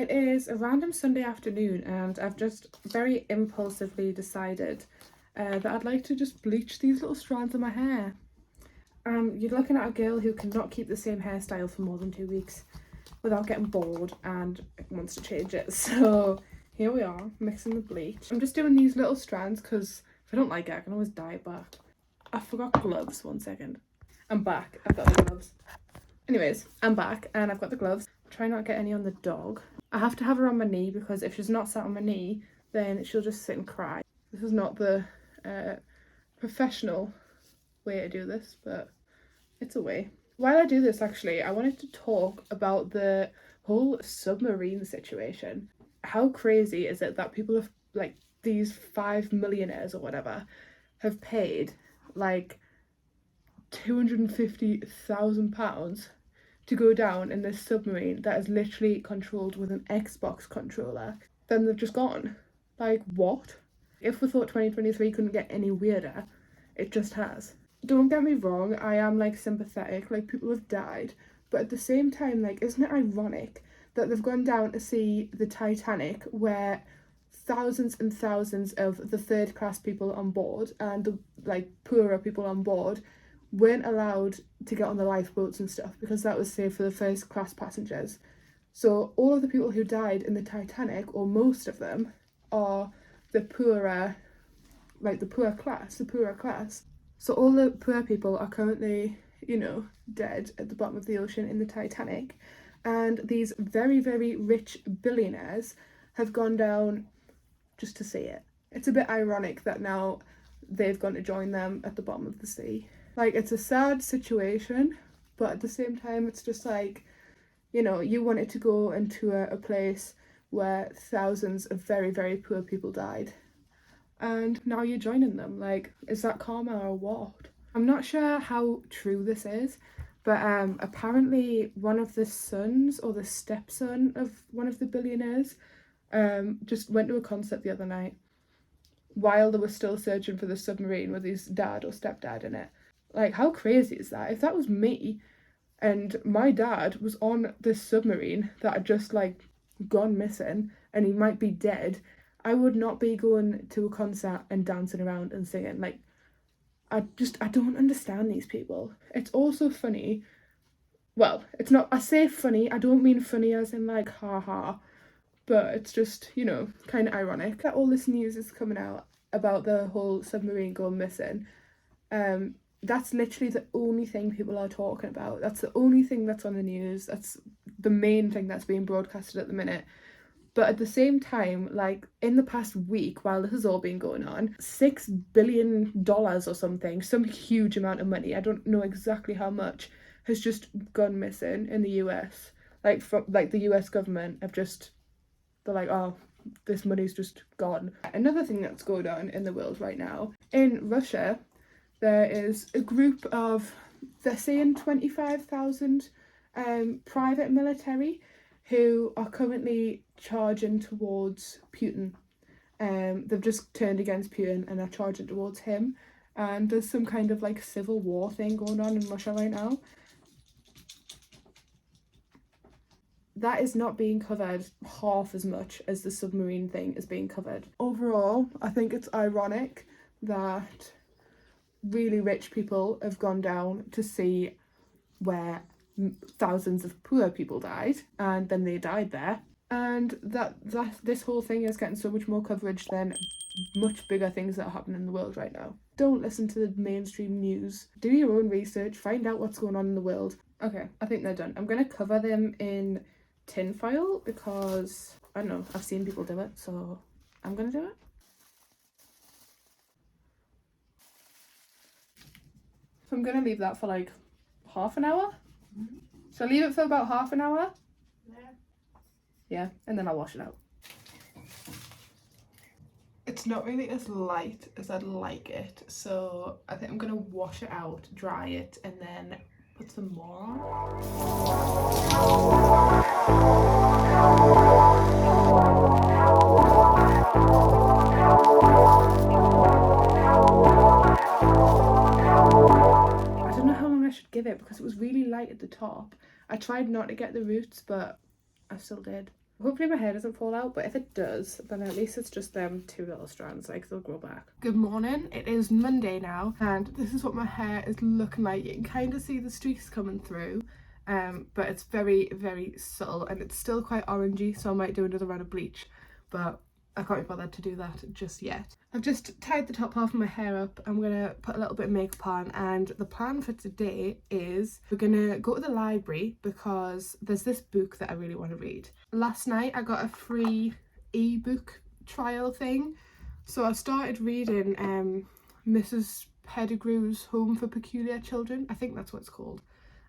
It is a random Sunday afternoon and I've just very impulsively decided that I'd like to just bleach these little strands of my hair. You're looking at a girl who cannot keep the same hairstyle for more than 2 weeks without getting bored and wants to change it. So here we are, mixing the bleach. I'm just doing these little strands because if I don't like it, I can always dye it back. I forgot gloves, 1 second. I'm back, I've got the gloves. Anyways, I'm back and I've got the gloves. Try not to get any on the dog. I have to have her on my knee because if she's not sat on my knee, then she'll just sit and cry. This is not the professional way to do this, but it's a way. While I do this, actually, I wanted to talk about the whole submarine situation. How crazy is it that people have, like, these 5 millionaires or whatever, have paid, like, £250,000 to go down in this submarine that is literally controlled with an Xbox controller, then they've just gone. Like, what? If we thought 2023 couldn't get any weirder, it just has. Don't get me wrong, I am, like, sympathetic, like, people have died, but at the same time, like, isn't it ironic that they've gone down to see the Titanic, where thousands and thousands of the third class people on board and the, like, poorer people on board weren't allowed to get on the lifeboats and stuff because that was safe for the first class passengers. So all of the people who died in the Titanic, or most of them, are the poorer, like the poorer class. So all the poor people are currently, you know, dead at the bottom of the ocean in the Titanic, and these very, very rich billionaires have gone down just to see it. It's a bit ironic that now they've gone to join them at the bottom of the sea. Like, it's a sad situation, but at the same time, it's just like, you know, you wanted to go into a place where thousands of very, very poor people died. And now you're joining them. Like, is that karma or what? I'm not sure how true this is, but apparently one of the sons or the stepson of one of the billionaires just went to a concert the other night while they were still searching for the submarine with his dad or stepdad in it. Like, how crazy is that? If that was me and my dad was on this submarine that had just, like, gone missing and he might be dead, I would not be going to a concert and dancing around and singing. Like, I don't understand these people. It's also funny. Well, it's not, I say funny, I don't mean funny as in, like, ha, but it's just, you know, kind of ironic that all this news is coming out about the whole submarine going missing. That's literally the only thing people are talking about. That's the only thing that's on the news. That's the main thing that's being broadcasted at the minute. But at the same time, like, in the past week, while this has all been going on, $6 billion or something, some huge amount of money, I don't know exactly how much, has just gone missing in the US. Like, from, like, the US government have just, they're like, oh, this money's just gone. Another thing that's going on in the world right now, in Russia, there is a group of, they're saying 25,000 private military who are currently charging towards Putin. They've just turned against Putin and are charging towards him. And there's some kind of, like, civil war thing going on in Russia right now. That is not being covered half as much as the submarine thing is being covered. Overall, I think it's ironic that really rich people have gone down to see where thousands of poor people died, and then they died there, and that this whole thing is getting so much more coverage than much bigger things that are happening in the world right now. Don't listen to the mainstream news. Do your own research, find out what's going on in the world. Okay, I think they're done. I'm gonna cover them in tinfoil because, I don't know, I've seen people do it, so I'm gonna do it. So I'm gonna leave that for like half an hour. So leave it for about half an hour. Yeah, and then I'll wash it out. It's not really as light as I'd like it, so I think I'm gonna wash it out, dry it, and then put some more on. I don't know how long I should give it because it was really light at the top. I tried not to get the roots, but I still did. Hopefully my hair doesn't fall out, but if it does, then at least it's just them 2 little strands, like they'll grow back. Good morning, it is Monday now, and this is what my hair is looking like. You can kind of see the streaks coming through, but it's very, very subtle, and it's still quite orangey, so I might do another round of bleach, but I can't be bothered to do that just yet. I've just tied the top half of my hair up. I'm gonna put a little bit of makeup on, and the plan for today is we're gonna go to the library because there's this book that I really want to read. Last night I got a free ebook trial thing, so I started reading Mrs. Pettigrew's Home for Peculiar Children. I think that's what it's called.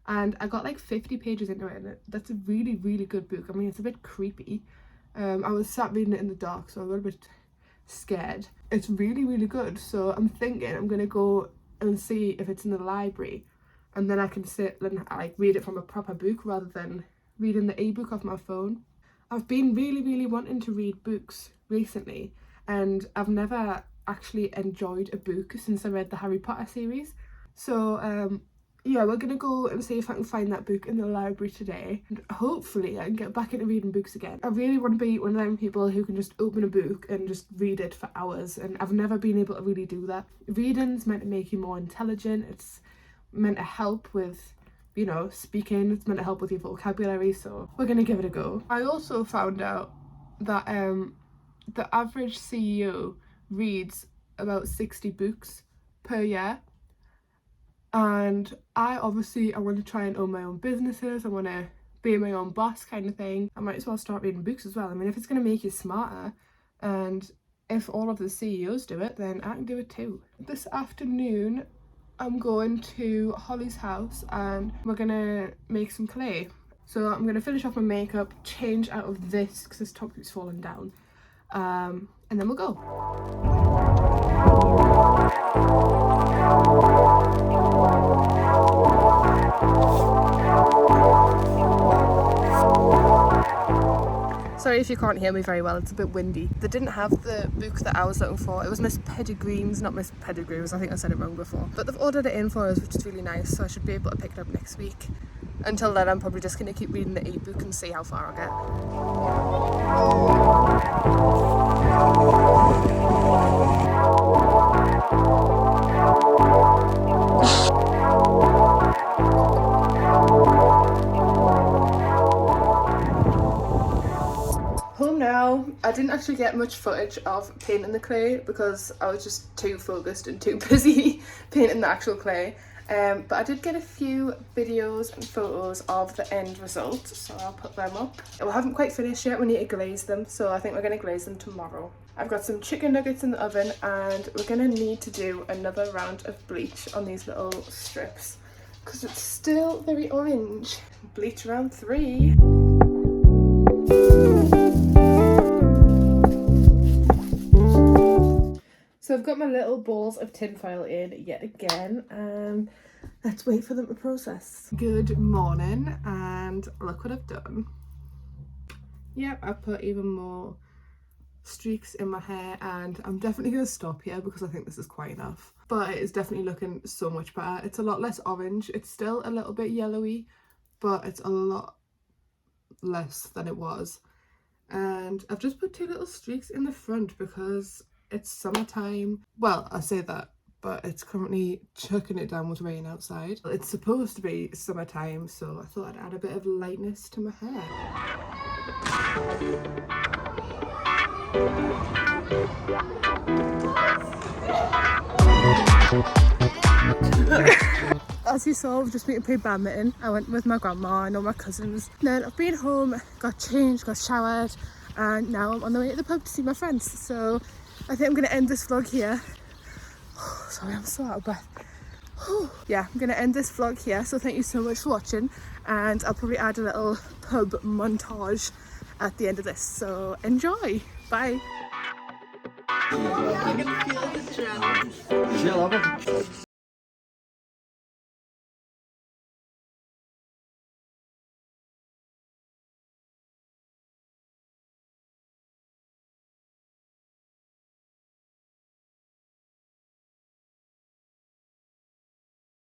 And I got like 50 pages into it, and that's a really, really good book. I mean, it's a bit creepy. I was sat reading it in the dark, so I'm a little bit scared. It's really, really good, so I'm thinking I'm gonna go and see if it's in the library, and then I can sit and like read it from a proper book rather than reading the ebook off my phone. I've been really, really wanting to read books recently, and I've never actually enjoyed a book since I read the Harry Potter series. So yeah, we're gonna go and see if I can find that book in the library today, and hopefully I can get back into reading books again. I really want to be one of them people who can just open a book and just read it for hours, and I've never been able to really do that. Reading's meant to make you more intelligent, it's meant to help with, you know, speaking, it's meant to help with your vocabulary, so we're gonna give it a go. I also found out that the average CEO reads about 60 books per year. And I want to try and own my own businesses. I want to be my own boss kind of thing. I might as well start reading books as well. I mean, if it's going to make you smarter, and if all of the CEOs do it, then I can do it too. This afternoon, I'm going to Holly's house and we're going to make some clay. So I'm going to finish off my makeup, change out of this because this top keeps falling down, and then we'll go. Sorry if you can't hear me very well, it's a bit windy. They didn't have the book that I was looking for. It was Miss Pettigrew's, not Miss Pettigrew's, I think I said it wrong before. But they've ordered it in for us, which is really nice, so I should be able to pick it up next week. Until then, I'm probably just going to keep reading the e-book and see how far I Home now. I didn't actually get much footage of painting the clay because I was just too focused and too busy painting the actual clay. But I did get a few videos and photos of the end result, so I'll put them up. We haven't quite finished yet, we need to glaze them, so I think we're going to glaze them tomorrow. I've got some chicken nuggets in the oven, and we're going to need to do another round of bleach on these little strips because it's still very orange. Bleach round 3. So I've got my little balls of tinfoil in yet again, and let's wait for them to process. Good morning, and look what I've done. Yep, I've put even more streaks in my hair, and I'm definitely going to stop here because I think this is quite enough. But it is definitely looking so much better. It's a lot less orange. It's still a little bit yellowy, but it's a lot less than it was. And I've just put 2 little streaks in the front because it's summertime. Well, I say that, but it's currently chucking it down with rain outside. It's supposed to be summertime, so I thought I'd add a bit of lightness to my hair. As you saw, we've just been to play badminton. I went with my grandma and all my cousins. Then I've been home, got changed, got showered, and now I'm on the way to the pub to see my friends. So I think I'm going to end this vlog here. Sorry, I'm so out of breath. Yeah, I'm going to end this vlog here. So thank you so much for watching, and I'll probably add a little pub montage at the end of this. So enjoy. Bye.